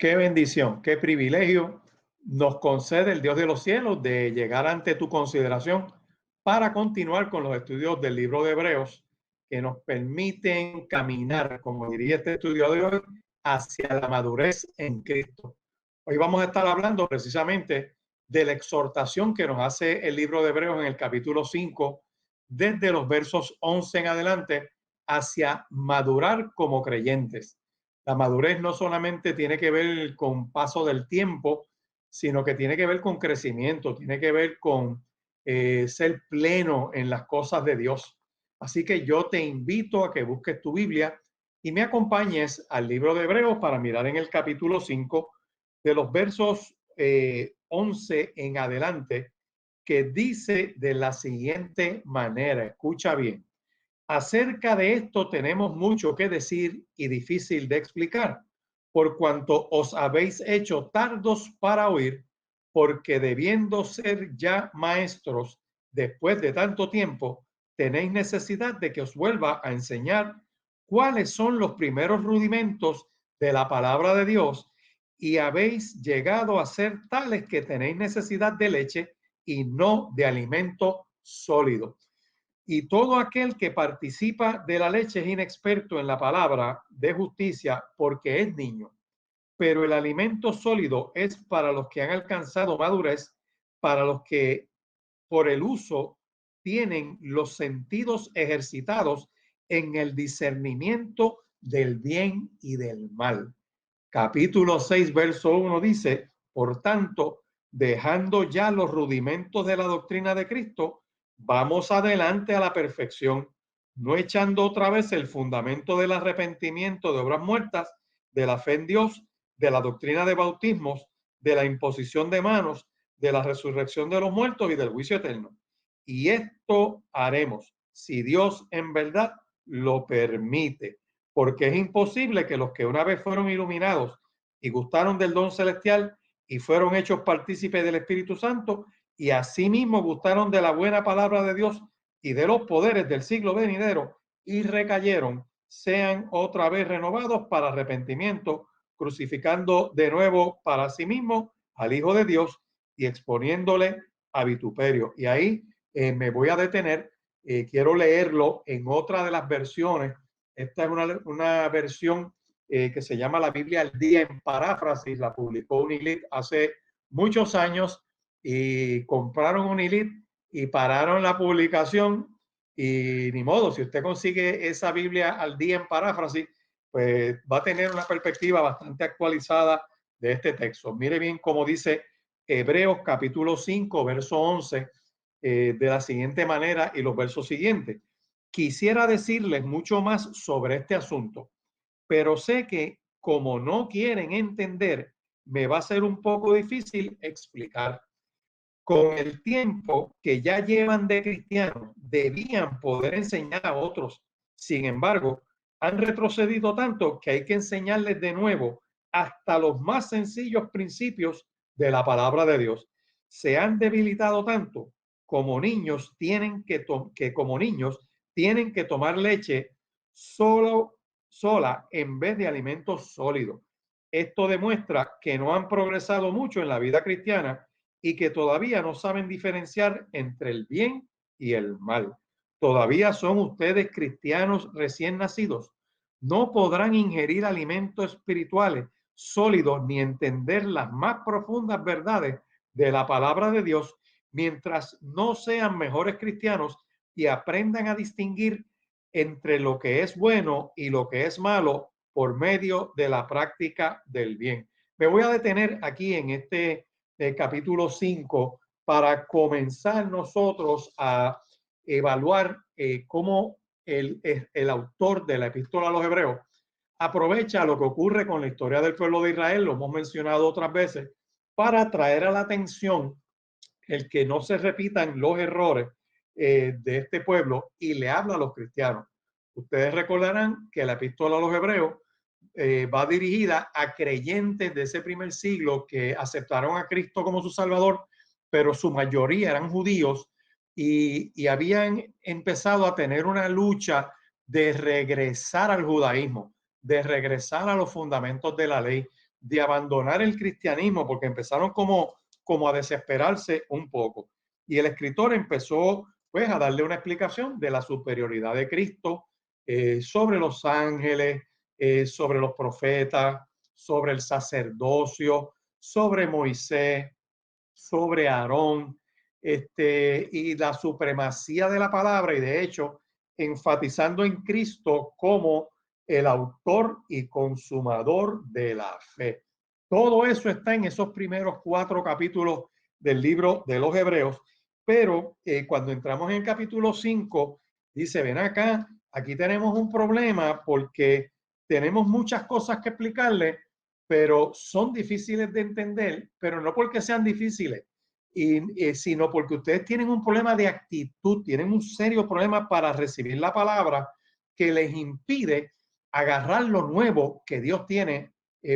Qué bendición, qué privilegio nos concede el Dios de los cielos de llegar ante tu consideración para continuar con los estudios del libro de Hebreos que nos permiten caminar, como diría este estudio de hoy, hacia la madurez en Cristo. Hoy vamos a estar hablando precisamente de la exhortación que nos hace el libro de Hebreos en el capítulo 5, desde los versos 11 en adelante, hacia madurar como creyentes. La madurez no solamente tiene que ver con paso del tiempo, sino que tiene que ver con crecimiento, tiene que ver con ser pleno en las cosas de Dios. Así que yo te invito a que busques tu Biblia y me acompañes al libro de Hebreos para mirar en el capítulo 5 de los versos 11 en adelante, que dice de la siguiente manera, escucha bien. Acerca de esto tenemos mucho que decir y difícil de explicar, por cuanto os habéis hecho tardos para oír, porque debiendo ser ya maestros después de tanto tiempo, tenéis necesidad de que os vuelva a enseñar cuáles son los primeros rudimentos de la palabra de Dios, y habéis llegado a ser tales que tenéis necesidad de leche y no de alimento sólido. Y todo aquel que participa de la leche es inexperto en la palabra de justicia porque es niño. Pero el alimento sólido es para los que han alcanzado madurez, para los que por el uso tienen los sentidos ejercitados en el discernimiento del bien y del mal. Capítulo 6, verso 1 dice, por tanto, dejando ya los rudimentos de la doctrina de Cristo, vamos adelante a la perfección, no echando otra vez el fundamento del arrepentimiento de obras muertas, de la fe en Dios, de la doctrina de bautismos, de la imposición de manos, de la resurrección de los muertos y del juicio eterno. Y esto haremos si Dios en verdad lo permite, porque es imposible que los que una vez fueron iluminados y gustaron del don celestial y fueron hechos partícipes del Espíritu Santo y asimismo gustaron de la buena palabra de Dios y de los poderes del siglo venidero y recayeron, sean otra vez renovados para arrepentimiento, crucificando de nuevo para sí mismo al Hijo de Dios y exponiéndole a vituperio. Y ahí me voy a detener. Quiero leerlo en otra de las versiones. Esta es una versión que se llama La Biblia al Día en paráfrasis. La publicó Unilit hace muchos años y compraron Unilit y pararon la publicación. Y ni modo, si usted consigue esa Biblia al día en paráfrasis, pues va a tener una perspectiva bastante actualizada de este texto. Mire bien cómo dice Hebreos capítulo 5, verso 11, de la siguiente manera y los versos siguientes. Quisiera decirles mucho más sobre este asunto, pero sé que como no quieren entender, me va a ser un poco difícil explicar. Con el tiempo que ya llevan de cristianos, debían poder enseñar a otros. Sin embargo, han retrocedido tanto que hay que enseñarles de nuevo hasta los más sencillos principios de la palabra de Dios. Se han debilitado tanto como niños como niños tienen que tomar leche sola en vez de alimentos sólidos. Esto demuestra que no han progresado mucho en la vida cristiana y que todavía no saben diferenciar entre el bien y el mal. Todavía son ustedes cristianos recién nacidos. No podrán ingerir alimentos espirituales sólidos ni entender las más profundas verdades de la palabra de Dios mientras no sean mejores cristianos y aprendan a distinguir entre lo que es bueno y lo que es malo por medio de la práctica del bien. Me voy a detener aquí en este capítulo 5 para comenzar nosotros a evaluar cómo el autor de la epístola a los Hebreos aprovecha lo que ocurre con la historia del pueblo de Israel, lo hemos mencionado otras veces, para traer a la atención el que no se repitan los errores de este pueblo y le habla a los cristianos. Ustedes recordarán que la epístola a los Hebreos va dirigida a creyentes de ese primer siglo que aceptaron a Cristo como su Salvador, pero su mayoría eran judíos y habían empezado a tener una lucha de regresar al judaísmo, de regresar a los fundamentos de la ley, de abandonar el cristianismo, porque empezaron como a desesperarse un poco. Y el escritor empezó pues a darle una explicación de la superioridad de Cristo, sobre los ángeles, sobre los profetas, sobre el sacerdocio, sobre Moisés, sobre Aarón, y la supremacía de la palabra, y de hecho enfatizando en Cristo como el autor y consumador de la fe. Todo eso está en esos primeros 4 capítulos del libro de los Hebreos, pero cuando entramos en el capítulo 5, dice, ven acá, aquí tenemos un problema porque tenemos muchas cosas que explicarle, pero son difíciles de entender, pero no porque sean difíciles, sino porque ustedes tienen un problema de actitud, tienen un serio problema para recibir la palabra que les impide agarrar lo nuevo que Dios tiene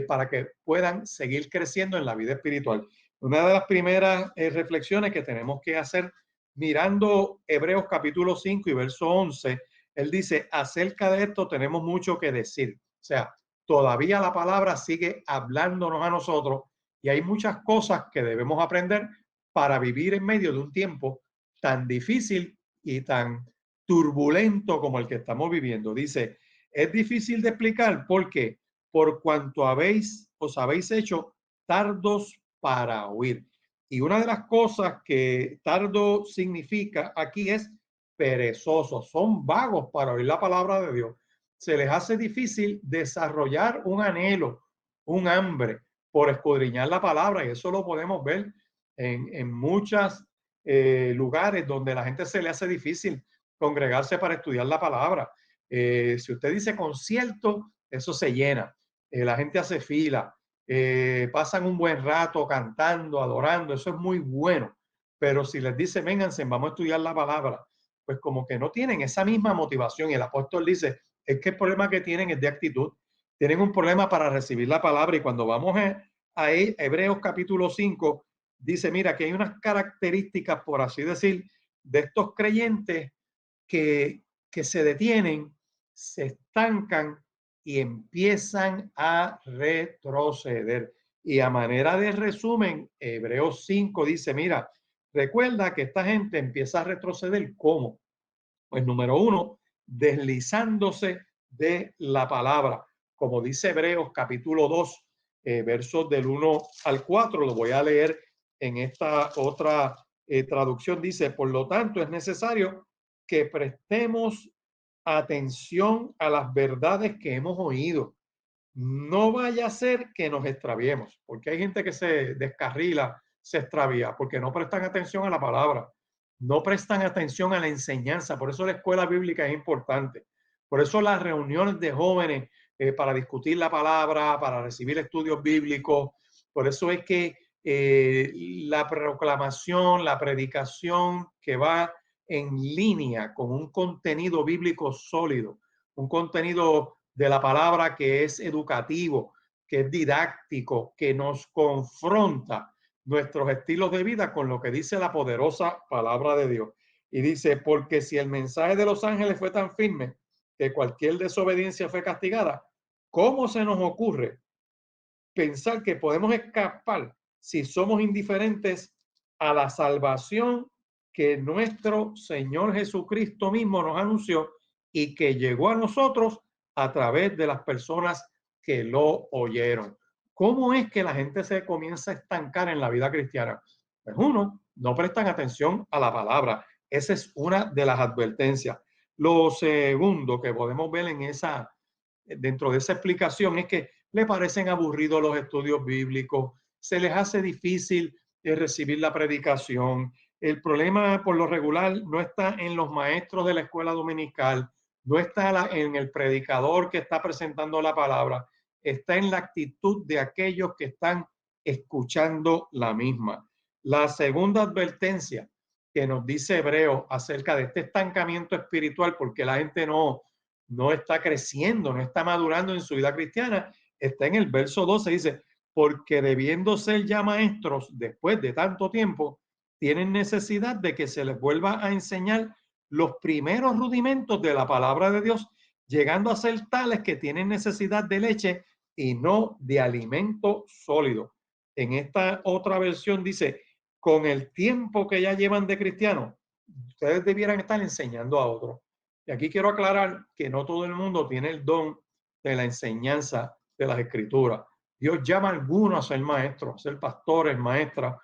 para que puedan seguir creciendo en la vida espiritual. Una de las primeras reflexiones que tenemos que hacer mirando Hebreos capítulo 5 y verso 11, él dice, acerca de esto tenemos mucho que decir. O sea, todavía la palabra sigue hablándonos a nosotros y hay muchas cosas que debemos aprender para vivir en medio de un tiempo tan difícil y tan turbulento como el que estamos viviendo. Dice, es difícil de explicar porque por cuanto os habéis hecho tardos para oír. Y una de las cosas que tardo significa aquí es perezosos, son vagos para oír la palabra de Dios. Se les hace difícil desarrollar un anhelo, un hambre por escudriñar la palabra, y eso lo podemos ver en muchos lugares donde la gente se le hace difícil congregarse para estudiar la palabra. Si usted dice concierto, eso se llena. La gente hace fila, pasan un buen rato cantando, adorando, eso es muy bueno. Pero si les dice, vénganse, vamos a estudiar la palabra, pues como que no tienen esa misma motivación. Y el apóstol dice, es que el problema que tienen es de actitud. Tienen un problema para recibir la palabra. Y cuando vamos a Hebreos capítulo 5, dice, mira, que hay unas características, por así decir, de estos creyentes que se detienen, se estancan y empiezan a retroceder. Y a manera de resumen, Hebreos 5 dice, mira, recuerda que esta gente empieza a retroceder. ¿Cómo? Pues número 1, deslizándose de la palabra. Como dice Hebreos capítulo 2, versos del 1 al 4, lo voy a leer en esta otra traducción. Dice, por lo tanto, es necesario que prestemos atención a las verdades que hemos oído. No vaya a ser que nos extraviemos, porque hay gente que se descarrila, se extravía, porque no prestan atención a la palabra, no prestan atención a la enseñanza. Por eso la escuela bíblica es importante. Por eso las reuniones de jóvenes para discutir la palabra, para recibir estudios bíblicos. Por eso es que la proclamación, la predicación que va en línea con un contenido bíblico sólido, un contenido de la palabra que es educativo, que es didáctico, que nos confronta nuestros estilos de vida con lo que dice la poderosa palabra de Dios. Y dice, porque si el mensaje de los ángeles fue tan firme que cualquier desobediencia fue castigada, ¿cómo se nos ocurre pensar que podemos escapar si somos indiferentes a la salvación que nuestro Señor Jesucristo mismo nos anunció y que llegó a nosotros a través de las personas que lo oyeron? ¿Cómo es que la gente se comienza a estancar en la vida cristiana? Pues uno, no prestan atención a la palabra. Esa es una de las advertencias. Lo segundo que podemos ver dentro de esa explicación es que le parecen aburridos los estudios bíblicos, se les hace difícil recibir la predicación. El problema por lo regular no está en los maestros de la escuela dominical, no está en el predicador que está presentando la palabra, está en la actitud de aquellos que están escuchando la misma. La segunda advertencia que nos dice Hebreo acerca de este estancamiento espiritual, porque la gente no está creciendo, no está madurando en su vida cristiana, está en el verso 12, dice, porque debiendo ser ya maestros después de tanto tiempo, tienen necesidad de que se les vuelva a enseñar los primeros rudimentos de la palabra de Dios, llegando a ser tales que tienen necesidad de leche y no de alimento sólido. En esta otra versión dice, con el tiempo que ya llevan de cristianos, ustedes debieran estar enseñando a otros. Y aquí quiero aclarar que no todo el mundo tiene el don de la enseñanza de las escrituras. Dios llama a algunos a ser maestros, a ser pastores, maestras,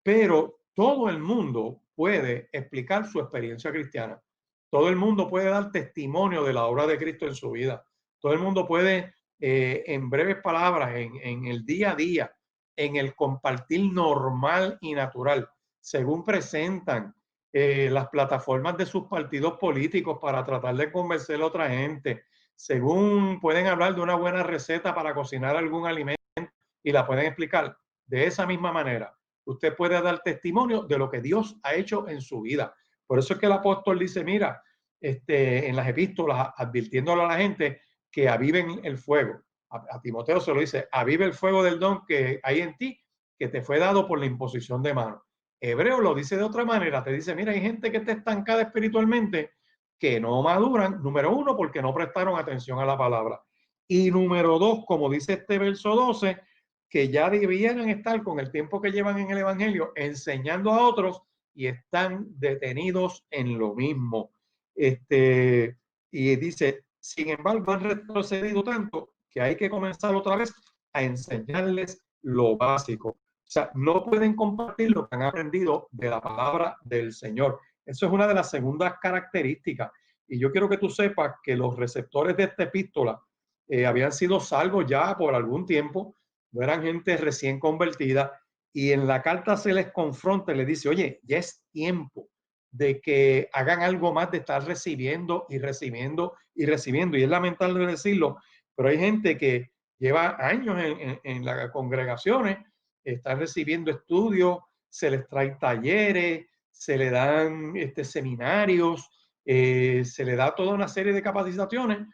pero todo el mundo puede explicar su experiencia cristiana. Todo el mundo puede dar testimonio de la obra de Cristo en su vida. Todo el mundo puede, en breves palabras, en el día a día, en el compartir normal y natural, según presentan las plataformas de sus partidos políticos para tratar de convencer a otra gente, según pueden hablar de una buena receta para cocinar algún alimento y la pueden explicar de esa misma manera. Usted puede dar testimonio de lo que Dios ha hecho en su vida. Por eso es que el apóstol dice, mira, en las epístolas, advirtiéndole a la gente que aviven el fuego. A Timoteo se lo dice, avive el fuego del don que hay en ti, que te fue dado por la imposición de manos. Hebreo lo dice de otra manera, te dice, mira, hay gente que está estancada espiritualmente, que no maduran, número uno, porque no prestaron atención a la palabra. Y número dos, como dice este verso 12, que ya debieran estar con el tiempo que llevan en el Evangelio enseñando a otros y están detenidos en lo mismo. Y dice, sin embargo, han retrocedido tanto que hay que comenzar otra vez a enseñarles lo básico. O sea, no pueden compartir lo que han aprendido de la palabra del Señor. Eso es una de las segundas características. Y yo quiero que tú sepas que los receptores de esta epístola habían sido salvos ya por algún tiempo, no eran gente recién convertida, y en la carta se les confronta y les dice, oye, ya es tiempo de que hagan algo más de estar recibiendo y recibiendo y recibiendo. Y es lamentable decirlo, pero hay gente que lleva años en las congregaciones, están recibiendo estudios, se les trae talleres, se le dan seminarios, se le da toda una serie de capacitaciones,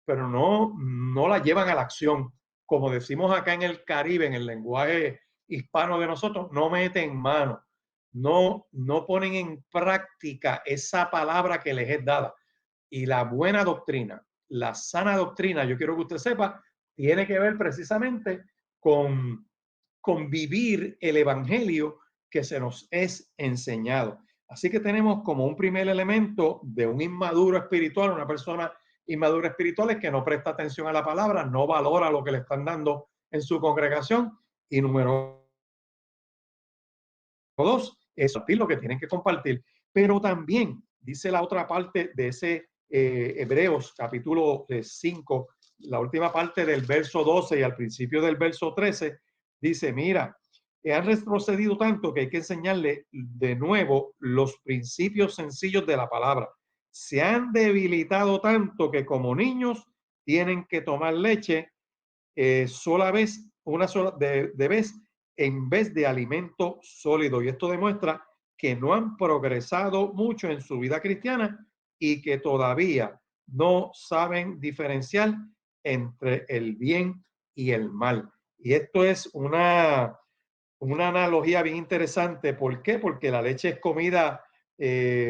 pero no la llevan a la acción. Como decimos acá en el Caribe, en el lenguaje hispano de nosotros, no meten mano, no ponen en práctica esa palabra que les es dada. Y la buena doctrina, la sana doctrina, yo quiero que usted sepa, tiene que ver precisamente con vivir el evangelio que se nos es enseñado. Así que tenemos como un primer elemento de un inmaduro espiritual, una persona inmadura espiritual es que no presta atención a la palabra, no valora lo que le están dando en su congregación. Y número dos, es lo que tienen que compartir. Pero también dice la otra parte de ese Hebreos capítulo 5, la última parte del verso 12 y al principio del verso 13, dice, mira, han retrocedido tanto que hay que enseñarle de nuevo los principios sencillos de la palabra. Se han debilitado tanto que como niños tienen que tomar leche una sola de vez en vez de alimento sólido. Y esto demuestra que no han progresado mucho en su vida cristiana y que todavía no saben diferenciar entre el bien y el mal. Y esto es una analogía bien interesante. ¿Por qué? Porque la leche es comida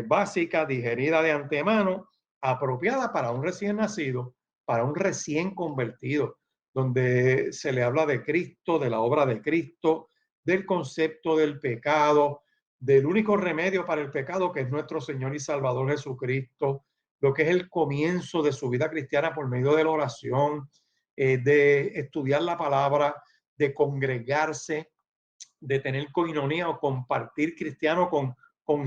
básica, digerida de antemano, apropiada para un recién nacido, para un recién convertido, donde se le habla de Cristo, de la obra de Cristo, del concepto del pecado, del único remedio para el pecado que es nuestro Señor y Salvador Jesucristo, lo que es el comienzo de su vida cristiana por medio de la oración, de estudiar la palabra, de congregarse, de tener coinonía o compartir cristiano con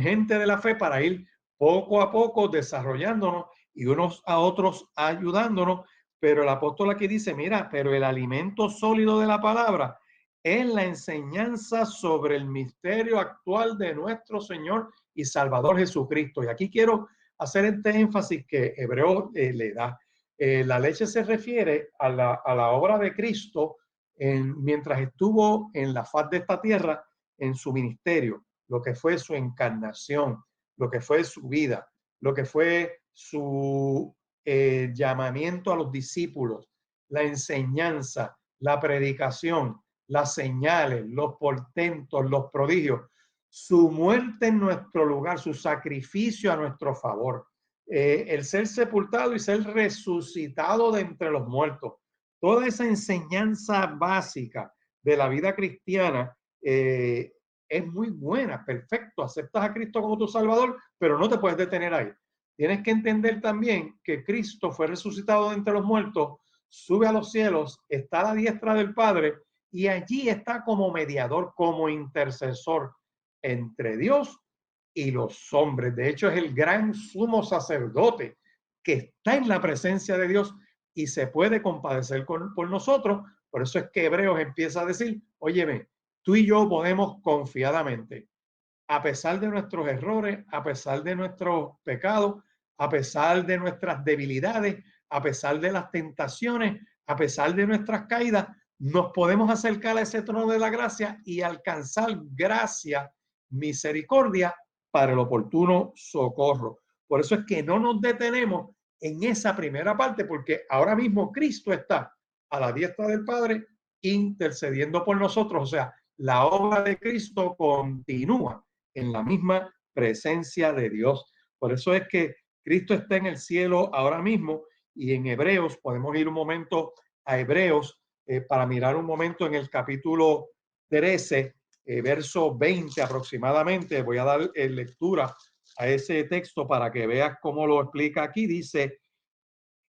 gente de la fe para ir poco a poco desarrollándonos y unos a otros ayudándonos. Pero el apóstol aquí dice, mira, pero el alimento sólido de la palabra es la enseñanza sobre el misterio actual de nuestro Señor y Salvador Jesucristo. Y aquí quiero hacer este énfasis que Hebreo le da. La leche se refiere a la obra de Cristo mientras estuvo en la faz de esta tierra, en su ministerio, lo que fue su encarnación, lo que fue su vida, lo que fue su llamamiento a los discípulos, la enseñanza, la predicación, las señales, los portentos, los prodigios, su muerte en nuestro lugar, su sacrificio a nuestro favor, el ser sepultado y ser resucitado de entre los muertos. toda esa enseñanza básica de la vida cristiana es muy buena, perfecto, aceptas a Cristo como tu Salvador, pero no te puedes detener ahí. Tienes que entender también que Cristo fue resucitado de entre los muertos, sube a los cielos, está a la diestra del Padre y allí está como mediador, como intercesor entre Dios y los hombres. De hecho, es el gran sumo sacerdote que está en la presencia de Dios y se puede compadecer por nosotros. Por eso es que Hebreos empieza a decir, óyeme, tú y yo podemos confiadamente, a pesar de nuestros errores, a pesar de nuestros pecados, a pesar de nuestras debilidades, a pesar de las tentaciones, a pesar de nuestras caídas, nos podemos acercar a ese trono de la gracia y alcanzar gracia, misericordia para el oportuno socorro. Por eso es que no nos detenemos en esa primera parte, porque ahora mismo Cristo está a la diestra del Padre intercediendo por nosotros. O sea, la obra de Cristo continúa en la misma presencia de Dios. Por eso es que Cristo está en el cielo ahora mismo y en Hebreos, podemos ir un momento a Hebreos para mirar un momento en el capítulo 13, verso 20 aproximadamente. Voy a dar lectura a ese texto para que veas cómo lo explica aquí. Dice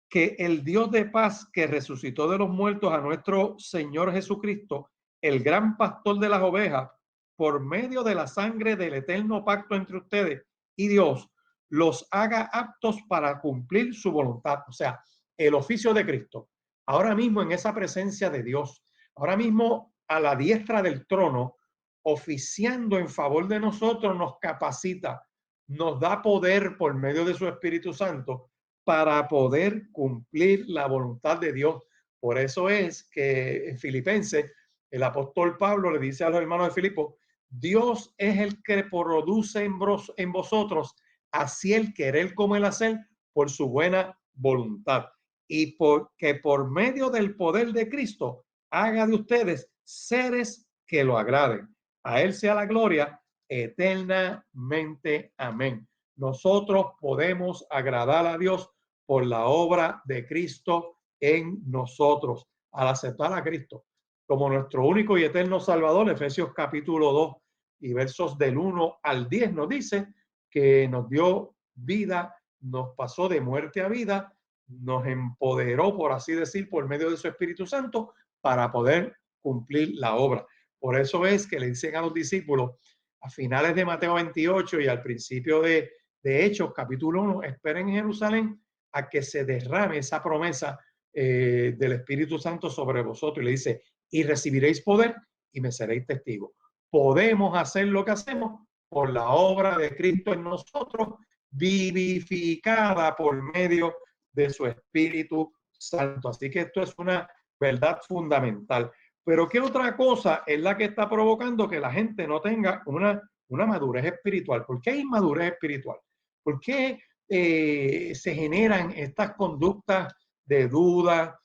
que el Dios de paz que resucitó de los muertos a nuestro Señor Jesucristo, el gran pastor de las ovejas, por medio de la sangre del eterno pacto entre ustedes y Dios, los haga aptos para cumplir su voluntad. O sea, el oficio de Cristo. Ahora mismo en esa presencia de Dios, ahora mismo a la diestra del trono, oficiando en favor de nosotros, nos capacita, nos da poder por medio de su Espíritu Santo para poder cumplir la voluntad de Dios. Por eso es que en Filipenses, el apóstol Pablo le dice a los hermanos de Filipo, Dios es el que produce en vosotros así el querer como el hacer por su buena voluntad. Y porque por medio del poder de Cristo haga de ustedes seres que lo agraden. A él sea la gloria eternamente. Amén. Nosotros podemos agradar a Dios por la obra de Cristo en nosotros, al aceptar a Cristo como nuestro único y eterno Salvador. Efesios capítulo 2 y versos del 1 al 10 nos dice que nos dio vida, nos pasó de muerte a vida, nos empoderó, por así decir, por medio de su Espíritu Santo para poder cumplir la obra. Por eso es que le dicen a los discípulos a finales de Mateo 28 y al principio de Hechos capítulo 1, esperen en Jerusalén a que se derrame esa promesa del Espíritu Santo sobre vosotros. Y le dice, y recibiréis poder y me seréis testigos. Podemos hacer lo que hacemos por la obra de Cristo en nosotros, vivificada por medio de su Espíritu Santo. Así que esto es una verdad fundamental. Pero ¿qué otra cosa es la que está provocando que la gente no tenga una madurez espiritual? ¿Por qué hay inmadurez espiritual? ¿Por qué se generan estas conductas de duda,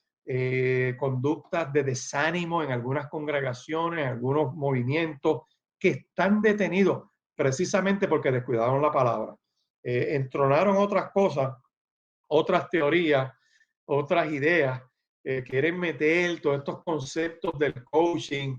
conductas de desánimo en algunas congregaciones, en algunos movimientos que están detenidos precisamente porque descuidaron la palabra? Entronaron otras cosas, otras teorías, otras ideas, quieren meter todos estos conceptos del coaching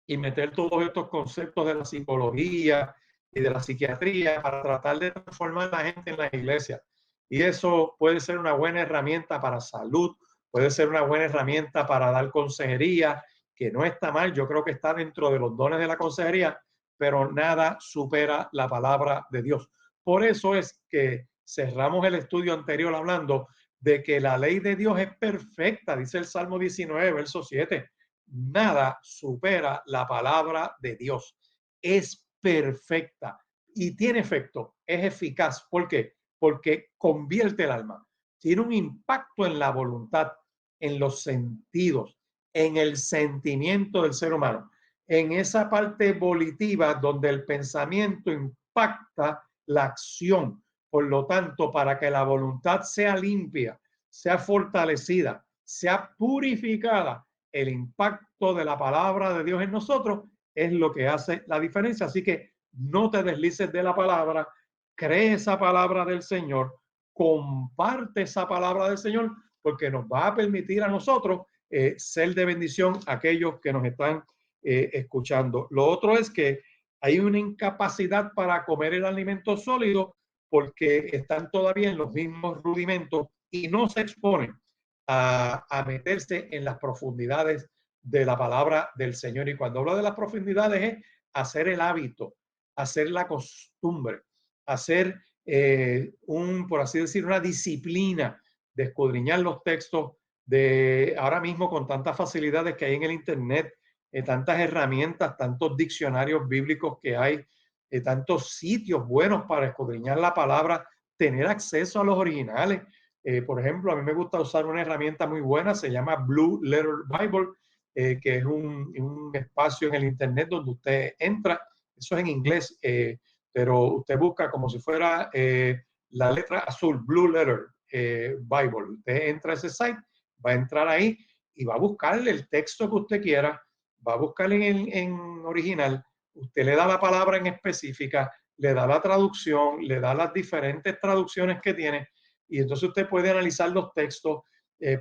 y meter todos estos conceptos de la psicología y de la psiquiatría para tratar de transformar a la gente en la iglesia. Y eso puede ser una buena herramienta para salud, puede ser una buena herramienta para dar consejería, que no está mal, yo creo que está dentro de los dones de la consejería, pero nada supera la palabra de Dios. Por eso es que cerramos el estudio anterior hablando de que la ley de Dios es perfecta, dice el Salmo 19, verso 7. Nada supera la palabra de Dios. Es perfecta y tiene efecto, es eficaz. ¿Por qué? Porque convierte el alma. Tiene un impacto en la voluntad, en los sentidos, en el sentimiento del ser humano, en esa parte volitiva donde el pensamiento impacta la acción. Por lo tanto, para que la voluntad sea limpia, sea fortalecida, sea purificada, el impacto de la palabra de Dios en nosotros es lo que hace la diferencia. Así que no te deslices de la palabra, cree esa palabra del Señor, comparte esa palabra del Señor, porque nos va a permitir a nosotros ser de bendición a aquellos que nos están escuchando. Lo otro es que hay una incapacidad para comer el alimento sólido porque están todavía en los mismos rudimentos y no se exponen a meterse en las profundidades de la palabra del Señor. Y cuando hablo de las profundidades es hacer el hábito, hacer la costumbre, hacer por así decir, una disciplina de escudriñar los textos, de ahora mismo con tantas facilidades que hay en el Internet, tantas herramientas, tantos diccionarios bíblicos que hay, tantos sitios buenos para escudriñar la palabra, tener acceso a los originales. Por ejemplo, a mí me gusta usar una herramienta muy buena, se llama Blue Letter Bible, que es un espacio en el Internet donde usted entra, eso es en inglés, pero usted busca como si fuera la letra azul, Blue Letter Bible. Usted entra a ese site, va a entrar ahí y va a buscarle el texto que usted quiera, va a buscar en original, usted le da la palabra en específica, le da la traducción, le da las diferentes traducciones que tiene y entonces usted puede analizar los textos,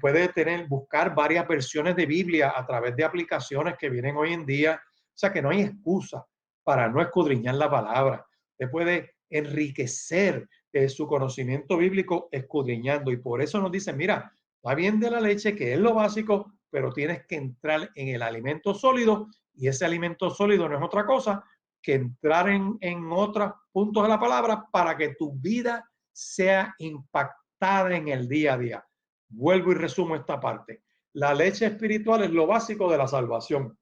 puede buscar varias versiones de Biblia a través de aplicaciones que vienen hoy en día. O sea que no hay excusa para no escudriñar la palabra. Usted puede enriquecer su conocimiento bíblico escudriñando y por eso nos dicen, mira, va bien de la leche, que es lo básico, pero tienes que entrar en el alimento sólido y ese alimento sólido no es otra cosa que entrar en otros puntos de la palabra para que tu vida sea impactada en el día a día. Vuelvo y resumo esta parte. La leche espiritual es lo básico de la salvación,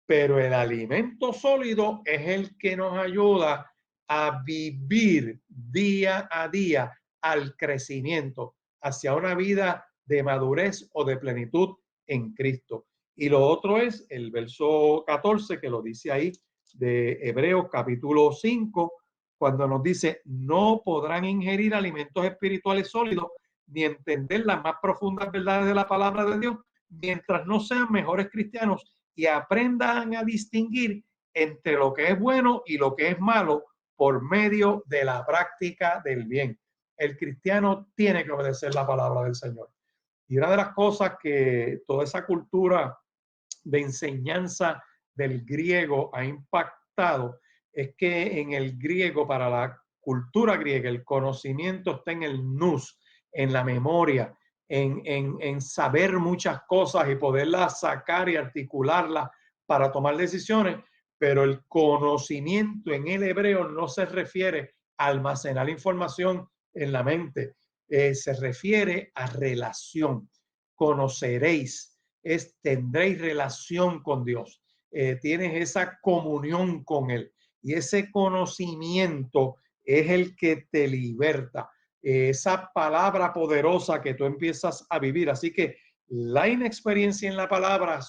pero el alimento sólido es el que nos ayuda a vivir día a día al crecimiento hacia una vida de madurez o de plenitud en Cristo. Y lo otro es el verso 14 que lo dice ahí de Hebreos capítulo 5, cuando nos dice, no podrán ingerir alimentos espirituales sólidos ni entender las más profundas verdades de la palabra de Dios mientras no sean mejores cristianos y aprendan a distinguir entre lo que es bueno y lo que es malo por medio de la práctica del bien. El cristiano tiene que obedecer la palabra del Señor. Y una de las cosas que toda esa cultura de enseñanza del griego ha impactado es que en el griego, para la cultura griega, el conocimiento está en el nous, en la memoria, en saber muchas cosas y poderlas sacar y articularlas para tomar decisiones, pero el conocimiento en el hebreo no se refiere a almacenar información en la mente, se refiere a relación. Conoceréis, tendréis relación con Dios, tienes esa comunión con Él y ese conocimiento es el que te liberta, esa palabra poderosa que tú empiezas a vivir. Así que la inexperiencia en la palabra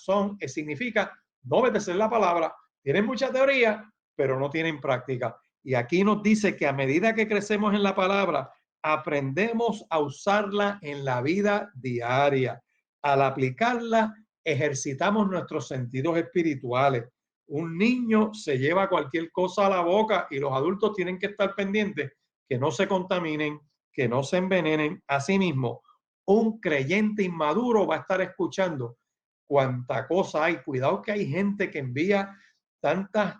significa no obedecer la palabra. Tienen mucha teoría, pero no tienen práctica. Y aquí nos dice que a medida que crecemos en la palabra, aprendemos a usarla en la vida diaria. Al aplicarla, ejercitamos nuestros sentidos espirituales. Un niño se lleva cualquier cosa a la boca y los adultos tienen que estar pendientes que no se contaminen, que no se envenenen. Asimismo, un creyente inmaduro va a estar escuchando cuánta cosa hay. Cuidado que hay gente que envía tantas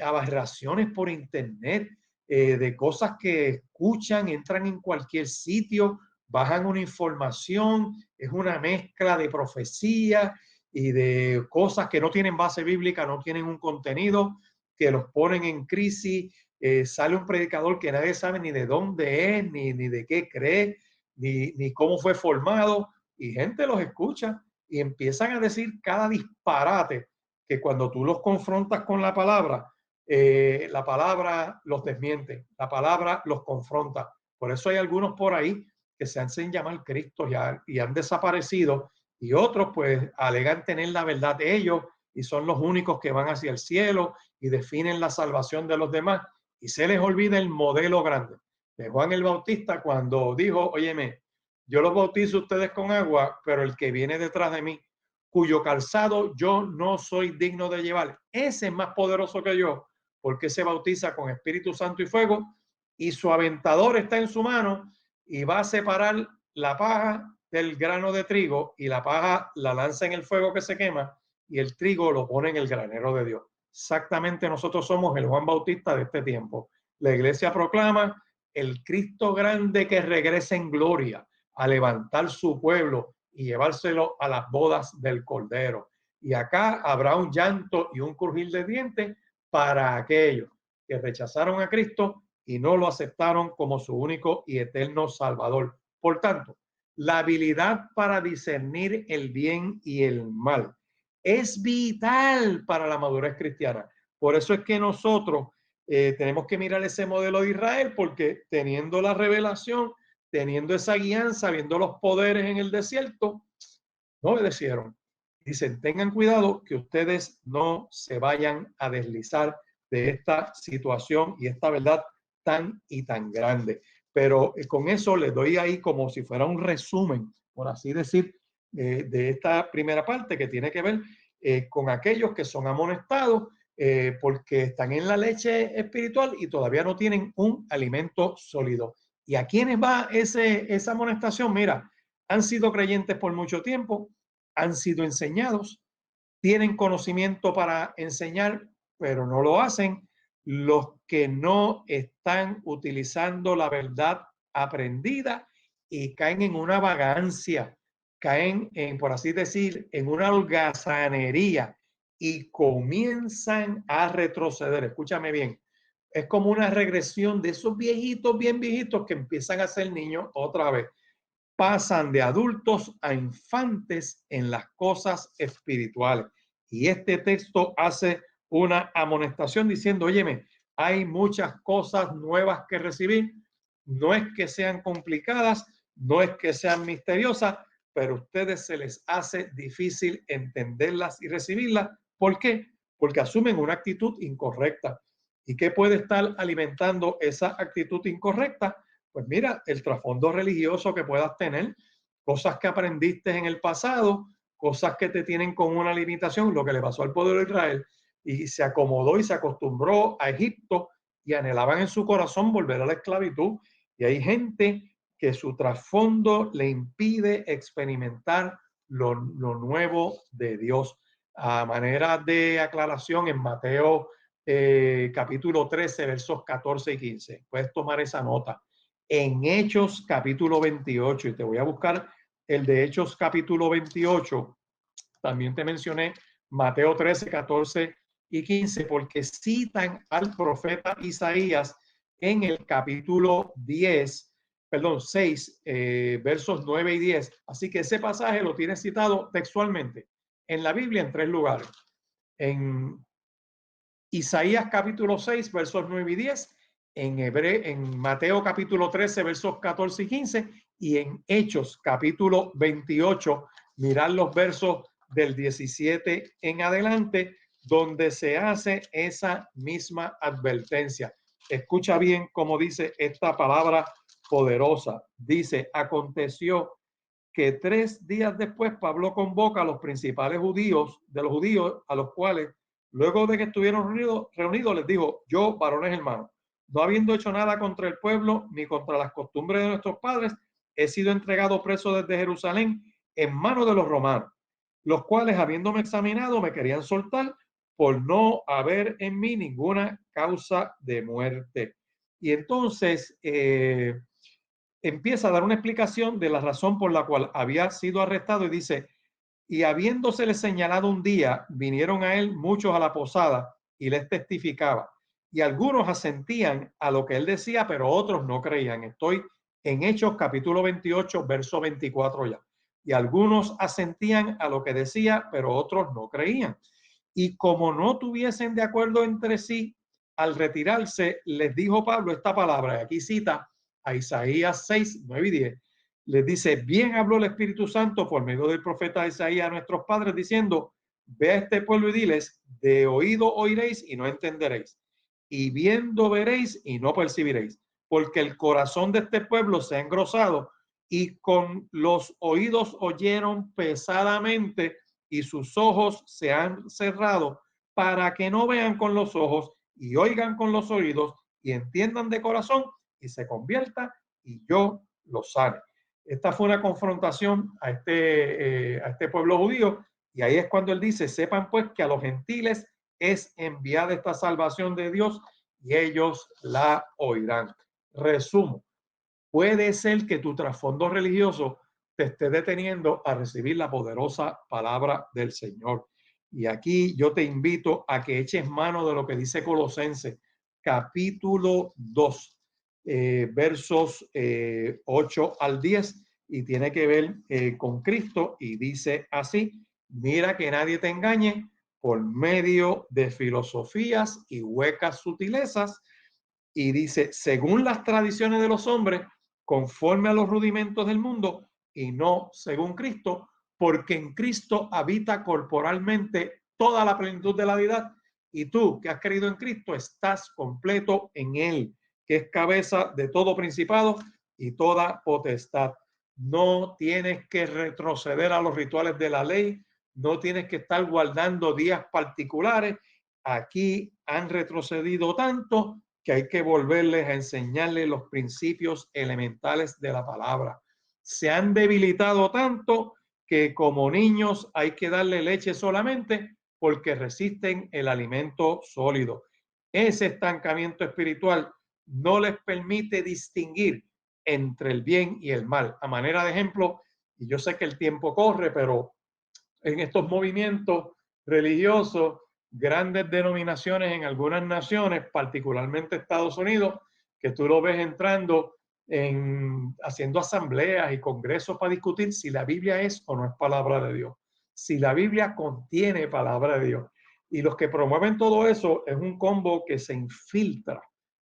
aberraciones por internet, de cosas que escuchan, entran en cualquier sitio, bajan una información, es una mezcla de profecía y de cosas que no tienen base bíblica, no tienen un contenido, que los ponen en crisis. Sale un predicador que nadie sabe ni de dónde es, ni de qué cree, ni cómo fue formado, y gente los escucha y empiezan a decir cada disparate que cuando tú los confrontas con la palabra los desmiente, la palabra los confronta. Por eso hay algunos por ahí que se hacen llamar Cristo y han desaparecido, y otros pues alegan tener la verdad de ellos y son los únicos que van hacia el cielo y definen la salvación de los demás, y se les olvida el modelo grande de Juan el Bautista cuando dijo, óyeme, yo los bautizo ustedes con agua, pero el que viene detrás de mí, cuyo calzado yo no soy digno de llevar, ese es más poderoso que yo, porque se bautiza con Espíritu Santo y fuego, y su aventador está en su mano y va a separar la paja del grano de trigo y la paja la lanza en el fuego que se quema y el trigo lo pone en el granero de Dios. Exactamente nosotros somos el Juan Bautista de este tiempo. La iglesia proclama el Cristo grande que regresa en gloria a levantar su pueblo y llevárselo a las bodas del Cordero. Y acá habrá un llanto y un crujir de dientes para aquellos que rechazaron a Cristo y no lo aceptaron como su único y eterno Salvador. Por tanto, la habilidad para discernir el bien y el mal es vital para la madurez cristiana. Por eso es que nosotros tenemos que mirar ese modelo de Israel, porque teniendo la revelación, teniendo esa guianza, viendo los poderes en el desierto, no obedecieron. Dicen, tengan cuidado que ustedes no se vayan a deslizar de esta situación y esta verdad tan y tan grande. Pero con eso les doy ahí como si fuera un resumen, por así decir, de esta primera parte que tiene que ver con aquellos que son amonestados porque están en la leche espiritual y todavía no tienen un alimento sólido. ¿Y a quiénes va esa amonestación? Mira, han sido creyentes por mucho tiempo, han sido enseñados, tienen conocimiento para enseñar, pero no lo hacen. Los que no están utilizando la verdad aprendida y caen en una vagancia, caen en, por así decir, en una holgazanería y comienzan a retroceder. Escúchame bien. Es como una regresión de esos viejitos, bien viejitos, que empiezan a ser niños otra vez. Pasan de adultos a infantes en las cosas espirituales. Y este texto hace una amonestación diciendo, óyeme, hay muchas cosas nuevas que recibir. No es que sean complicadas, no es que sean misteriosas, pero a ustedes se les hace difícil entenderlas y recibirlas. ¿Por qué? Porque asumen una actitud incorrecta. ¿Y qué puede estar alimentando esa actitud incorrecta? Pues mira, el trasfondo religioso que puedas tener, cosas que aprendiste en el pasado, cosas que te tienen con una limitación, lo que le pasó al pueblo de Israel, y se acomodó y se acostumbró a Egipto y anhelaban en su corazón volver a la esclavitud. Y hay gente que su trasfondo le impide experimentar lo nuevo de Dios. A manera de aclaración, en Mateo capítulo 13, versos 14 y 15. Puedes tomar esa nota. En Hechos capítulo 28, y te voy a buscar el de Hechos capítulo 28, también te mencioné Mateo 13, 14 y 15, porque citan al profeta Isaías en el capítulo 10, perdón, 6, versos 9 y 10. Así que ese pasaje lo tiene citado textualmente en la Biblia en 3 lugares. En Isaías capítulo 6, versos 9 y 10, en Mateo capítulo 13, versos 14 y 15, y en Hechos capítulo 28, mirar los versos del 17 en adelante, donde se hace esa misma advertencia. Escucha bien cómo dice esta palabra poderosa. Dice, aconteció que 3 días después Pablo convoca a los principales judíos, de los judíos, a los cuales luego de que estuvieron reunidos les dijo, yo, varones hermanos, no habiendo hecho nada contra el pueblo ni contra las costumbres de nuestros padres, he sido entregado preso desde Jerusalén en manos de los romanos, los cuales habiéndome examinado me querían soltar por no haber en mí ninguna causa de muerte. Y entonces empieza a dar una explicación de la razón por la cual había sido arrestado y dice, y habiéndosele señalado un día, vinieron a él muchos a la posada y les testificaba. Y algunos asentían a lo que él decía, pero otros no creían. Estoy en Hechos capítulo 28, verso 24 ya. Y algunos asentían a lo que decía, pero otros no creían. Y como no tuviesen de acuerdo entre sí, al retirarse, les dijo Pablo esta palabra, y aquí cita a Isaías 6, 9 y 10. Les dice, bien habló el Espíritu Santo por medio del profeta Isaías a nuestros padres diciendo, ve a este pueblo y diles, de oído oiréis y no entenderéis, y viendo veréis y no percibiréis, porque el corazón de este pueblo se ha engrosado y con los oídos oyeron pesadamente y sus ojos se han cerrado para que no vean con los ojos y oigan con los oídos y entiendan de corazón y se convierta y yo los sane. Esta fue una confrontación a este pueblo judío, y ahí es cuando él dice, sepan pues que a los gentiles es enviada esta salvación de Dios y ellos la oirán. Resumo, puede ser que tu trasfondo religioso te esté deteniendo a recibir la poderosa palabra del Señor. Y aquí yo te invito a que eches mano de lo que dice Colosenses, capítulo 2, versos 8 al 10, y tiene que ver con Cristo, y dice así, mira que nadie te engañe por medio de filosofías y huecas sutilezas, y dice, según las tradiciones de los hombres, conforme a los rudimentos del mundo y no según Cristo, porque en Cristo habita corporalmente toda la plenitud de la deidad, y tú que has creído en Cristo estás completo en él, que es cabeza de todo principado y toda potestad. No tienes que retroceder a los rituales de la ley, no tienes que estar guardando días particulares. Aquí han retrocedido tanto que hay que volverles a enseñarles los principios elementales de la palabra. Se han debilitado tanto que como niños hay que darle leche solamente porque resisten el alimento sólido. Ese estancamiento espiritual no les permite distinguir entre el bien y el mal. A manera de ejemplo, y yo sé que el tiempo corre, pero en estos movimientos religiosos, grandes denominaciones en algunas naciones, particularmente Estados Unidos, que tú lo ves entrando haciendo asambleas y congresos para discutir si la Biblia es o no es palabra de Dios, si la Biblia contiene palabra de Dios. Y los que promueven todo eso es un combo que se infiltra,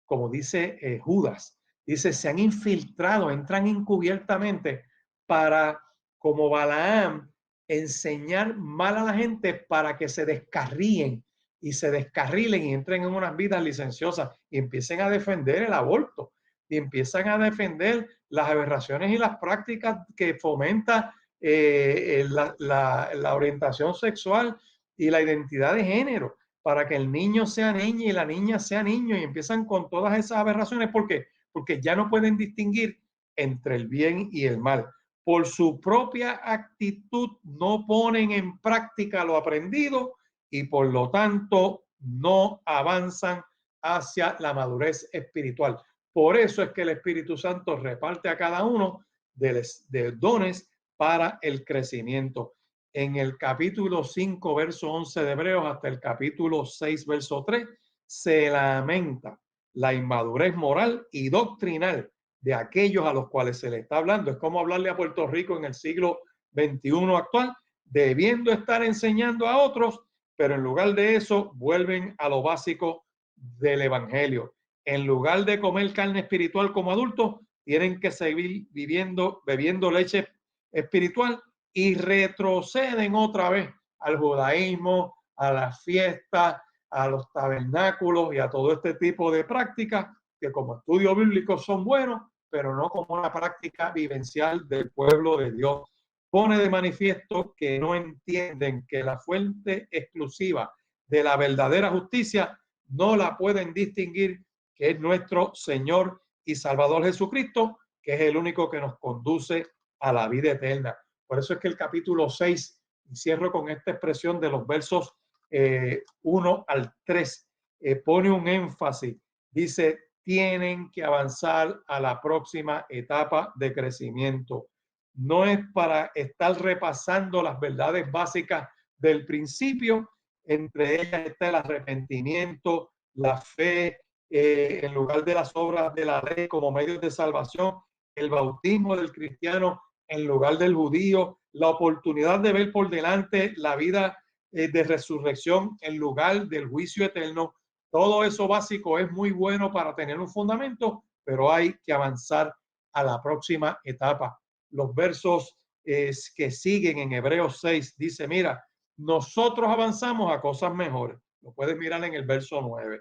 como dice Judas. Dice, se han infiltrado, entran encubiertamente para, como Balaam, enseñar mal a la gente para que se descarríen y se descarrilen y entren en unas vidas licenciosas y empiecen a defender el aborto y empiezan a defender las aberraciones y las prácticas que fomenta la orientación sexual y la identidad de género, para que el niño sea niña y la niña sea niño, y empiezan con todas esas aberraciones. ¿Por qué? Porque ya no pueden distinguir entre el bien y el mal. Por su propia actitud no ponen en práctica lo aprendido y por lo tanto no avanzan hacia la madurez espiritual. Por eso es que el Espíritu Santo reparte a cada uno de dones para el crecimiento. En el capítulo 5, verso 11 de Hebreos, hasta el capítulo 6, verso 3, se lamenta la inmadurez moral y doctrinal de aquellos a los cuales se le está hablando. Es como hablarle a Puerto Rico en el siglo XXI actual, debiendo estar enseñando a otros, pero en lugar de eso vuelven a lo básico del evangelio. En lugar de comer carne espiritual como adultos, tienen que seguir bebiendo leche espiritual, y retroceden otra vez al judaísmo, a las fiestas, a los tabernáculos y a todo este tipo de prácticas que como estudio bíblico son buenos, pero no como una práctica vivencial del pueblo de Dios. Pone de manifiesto que no entienden que la fuente exclusiva de la verdadera justicia no la pueden distinguir, que es nuestro Señor y Salvador Jesucristo, que es el único que nos conduce a la vida eterna. Por eso es que el capítulo 6, y cierro con esta expresión de los versos 1 al 3, pone un énfasis, dice, tienen que avanzar a la próxima etapa de crecimiento. No es para estar repasando las verdades básicas del principio, entre ellas está el arrepentimiento, la fe, en lugar de las obras de la ley como medios de salvación, el bautismo del cristiano en lugar del judío, la oportunidad de ver por delante la vida de resurrección en lugar del juicio eterno. Todo eso básico es muy bueno para tener un fundamento, pero hay que avanzar a la próxima etapa. Los versos que siguen en Hebreos 6 dice, mira, nosotros avanzamos a cosas mejores. Lo puedes mirar en el verso 9.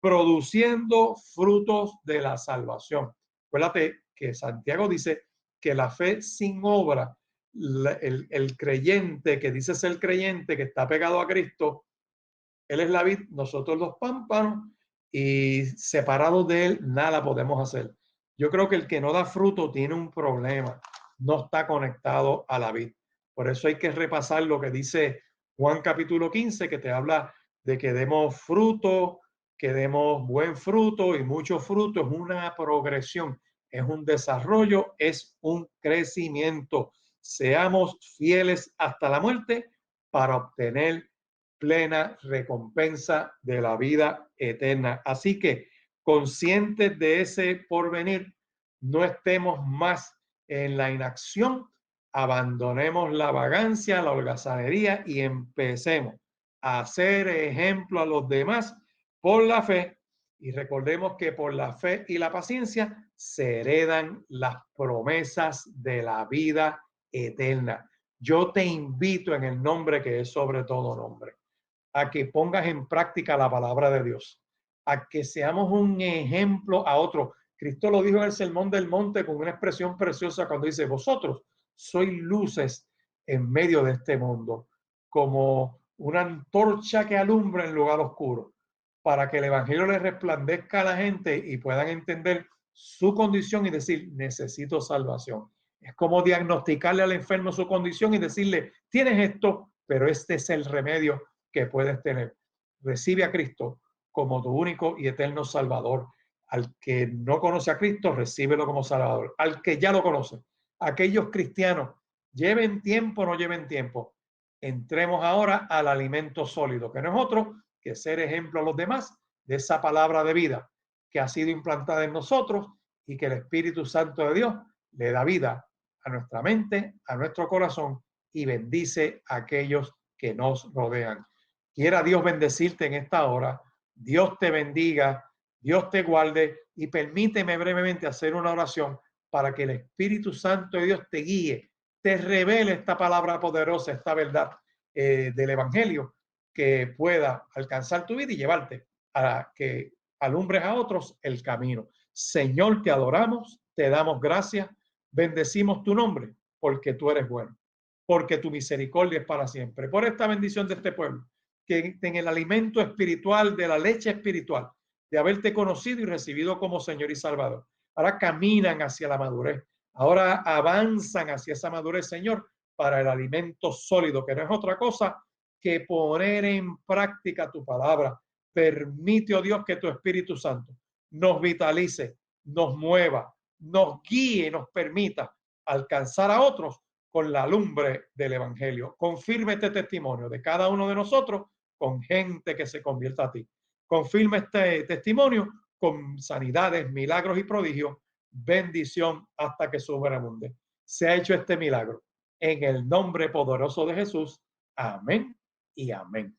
Produciendo frutos de la salvación. Acuérdate que Santiago dice que la fe sin obra, el creyente que dice ser creyente, que está pegado a Cristo, él es la vid, nosotros los pámpanos, y separados de él nada podemos hacer. Yo creo que el que no da fruto tiene un problema. no está conectado a la vid. Por eso hay que repasar lo que dice Juan capítulo 15, que te habla de que demos fruto, que demos buen fruto y mucho fruto. Es una progresión, es un desarrollo, es un crecimiento. Seamos fieles hasta la muerte para obtener plena recompensa de la vida eterna. Así que, conscientes de ese porvenir, no estemos más en la inacción, abandonemos la vagancia, la holgazanería y empecemos a hacer ejemplo a los demás por la fe. Y recordemos que por la fe y la paciencia se heredan las promesas de la vida eterna. Yo te invito en el nombre que es sobre todo nombre, a que pongas en práctica la palabra de Dios, a que seamos un ejemplo a otros. Cristo lo dijo en el Sermón del Monte con una expresión preciosa cuando dice: vosotros sois luces en medio de este mundo, como una antorcha que alumbra en lugar oscuro, para que el evangelio le resplandezca a la gente y puedan entender su condición y decir: necesito salvación. Es como diagnosticarle al enfermo su condición y decirle: tienes esto, pero este es el remedio que puedes tener. Recibe a Cristo como tu único y eterno Salvador. Al que no conoce a Cristo, recíbelo como Salvador. Al que ya lo conoce, aquellos cristianos, lleven tiempo o no lleven tiempo, entremos ahora al alimento sólido, que no es otro que ser ejemplo a los demás de esa palabra de vida que ha sido implantada en nosotros y que el Espíritu Santo de Dios le da vida a nuestra mente, a nuestro corazón y bendice a aquellos que nos rodean. Quiera Dios bendecirte en esta hora. Dios te bendiga, Dios te guarde y permíteme brevemente hacer una oración para que el Espíritu Santo de Dios te guíe, te revele esta palabra poderosa, esta verdad del Evangelio, que pueda alcanzar tu vida y llevarte a que alumbres a otros el camino. Señor, te adoramos, te damos gracias, bendecimos tu nombre porque tú eres bueno, porque tu misericordia es para siempre. Por esta bendición de este pueblo, que en el alimento espiritual, de la leche espiritual, de haberte conocido y recibido como Señor y Salvador, ahora caminan hacia la madurez, ahora avanzan hacia esa madurez, Señor, para el alimento sólido, que no es otra cosa que poner en práctica tu palabra. Permite, oh Dios, que tu Espíritu Santo nos vitalice, nos mueva, nos guíe, nos permita alcanzar a otros con la lumbre del Evangelio. Confirme este testimonio de cada uno de nosotros con gente que se convierta a ti. Confirma este testimonio con sanidades, milagros y prodigios. Bendición hasta que sobreabunde. Se ha hecho este milagro en el nombre poderoso de Jesús. Amén y amén.